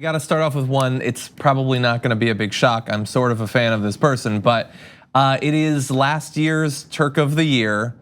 Got to start off with one. It's probably not going to be a big shock. I'm sort of a fan of this person, but it is last year's Turk of the Year,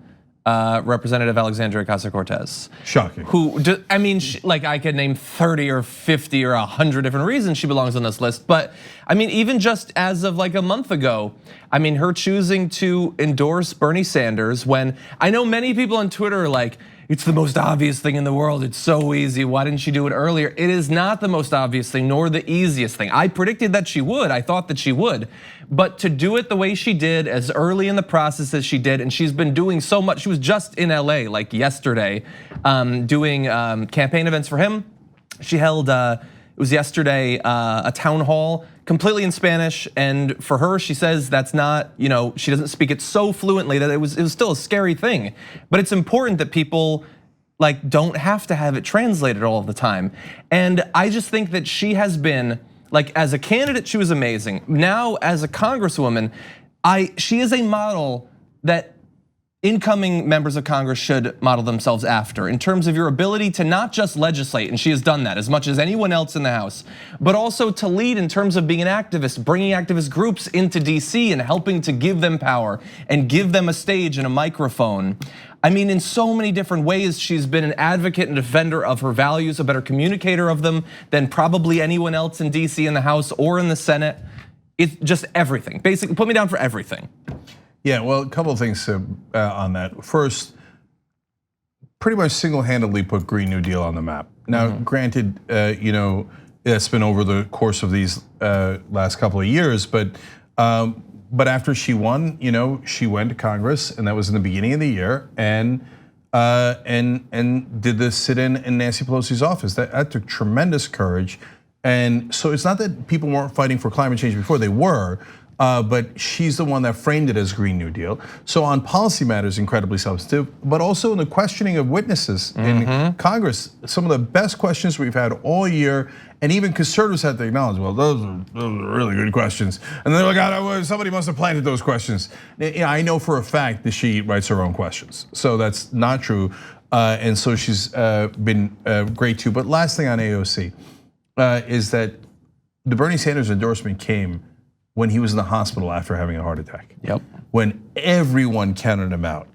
Representative Alexandria Ocasio-Cortez. Shocking. Who, I mean, like I could name 30 or 50 or 100 different reasons she belongs on this list. But I mean, even just as of like a month ago, I mean, her choosing to endorse Bernie Sanders when I know many people on Twitter are like, it's the most obvious thing in the world. It's so easy. Why didn't she do it earlier? It is not the most obvious thing, nor the easiest thing. I predicted that she would. I thought that she would. But to do it the way she did, as early in the process as she did, and she's been doing so much. She was just in LA like yesterday, doing campaign events for him. She held, it was yesterday, a town hall completely in Spanish, and for her, she says that's not, she doesn't speak it so fluently that it was still a scary thing. But it's important that people like don't have to have it translated all the time. And I just think that she has been, like as a candidate, she was amazing. Now as a congresswoman, she is a model that incoming members of Congress should model themselves after in terms of your ability to not just legislate, and she has done that as much as anyone else in the House, but also to lead in terms of being an activist, bringing activist groups into DC and helping to give them power and give them a stage and a microphone. I mean, in so many different ways, she's been an advocate and defender of her values, a better communicator of them than probably anyone else in DC, in the House or in the Senate. It's just everything, basically put me down for everything. Yeah, well, a couple of things on that. First, pretty much single-handedly put Green New Deal on the map. Now, granted, it's been over the course of these last couple of years, but after she won, she went to Congress, and that was in the beginning of the year, and did the sit-in in Nancy Pelosi's office. That took tremendous courage, and so it's not that people weren't fighting for climate change before; they were. But she's the one that framed it as Green New Deal. So on policy matters, incredibly substantive, but also in the questioning of witnesses in Congress, some of the best questions we've had all year, and even conservatives had to acknowledge, well, those are really good questions. And they're like, somebody must have planted those questions. I know for a fact that she writes her own questions, so that's not true. And so she's been great too. But last thing on AOC is that the Bernie Sanders endorsement came when he was in the hospital after having a heart attack. Yep. When everyone counted him out.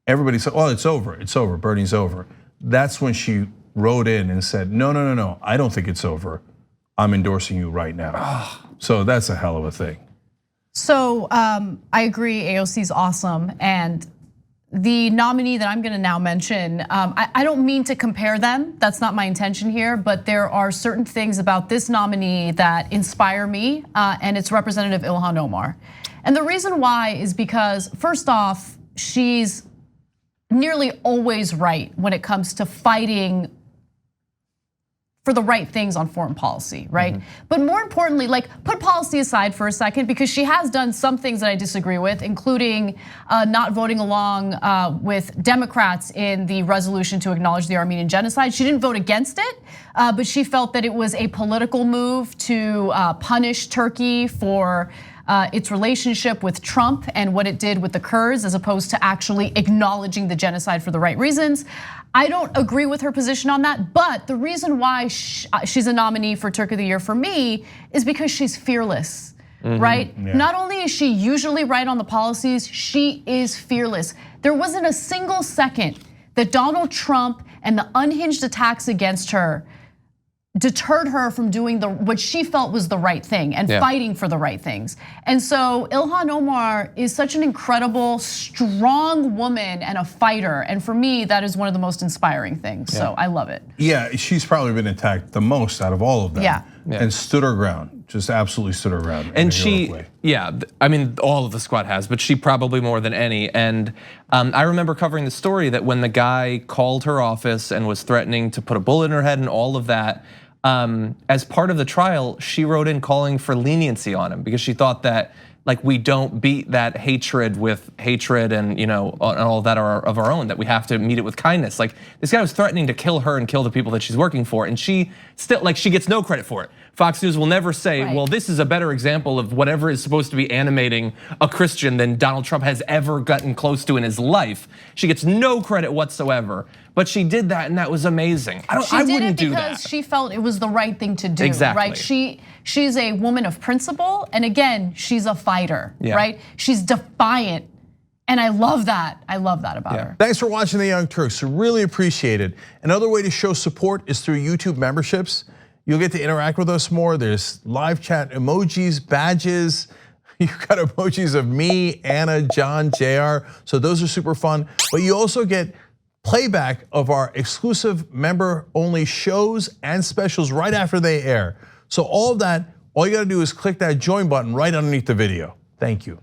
Everybody said, well, it's over, Bernie's over. That's when she wrote in and said, no, I don't think it's over. I'm endorsing you right now. So that's a hell of a thing. So I agree, AOC's awesome. And the nominee that I'm gonna now mention, I don't mean to compare them, that's not my intention here, but there are certain things about this nominee that inspire me, and it's Representative Ilhan Omar. And the reason why is because, first off, she's nearly always right when it comes to fighting for the right things on foreign policy, right? But more importantly, like put policy aside for a second, because she has done some things that I disagree with, including not voting along with Democrats in the resolution to acknowledge the Armenian genocide. She didn't vote against it, but she felt that it was a political move to punish Turkey for its relationship with Trump and what it did with the Kurds, as opposed to actually acknowledging the genocide for the right reasons. I don't agree with her position on that, but the reason why she's a nominee for Turk of the Year for me is because she's fearless, right? Yeah. Not only is she usually right on the policies, she is fearless. There wasn't a single second that Donald Trump and the unhinged attacks against her deterred her from doing what she felt was the right thing and fighting for the right things. And so Ilhan Omar is such an incredible, strong woman and a fighter. And for me, that is one of the most inspiring things. So I love it. Yeah, she's probably been attacked the most out of all of them. Yeah. And stood her ground, just absolutely stood her ground. And she, I mean, all of the squad has, but she probably more than any. And I remember covering the story that when the guy called her office and was threatening to put a bullet in her head and all of that, as part of the trial, she wrote in calling for leniency on him because she thought that like we don't beat that hatred with hatred and all that are of our own, that we have to meet it with kindness. Like this guy was threatening to kill her and kill the people that she's working for, and she still she gets no credit for it. Fox News will never say, well, this is a better example of whatever is supposed to be animating a Christian than Donald Trump has ever gotten close to in his life. She gets no credit whatsoever. but she did that and that was amazing. I She did wouldn't it do because that. she felt it was the right thing to do, Exactly. right? She's a woman of principle, and again, she's a fighter, right? She's defiant, and I love that. I love that about her. Thanks for watching The Young Turks. Really appreciate it. Another way to show support is through YouTube memberships. You'll get to interact with us more. There's live chat emojis, badges. You've got emojis of me, Anna, John, JR. So those are super fun. But you also get playback of our exclusive member-only shows and specials right after they air. So all of that, all you gotta do is click that join button right underneath the video. Thank you.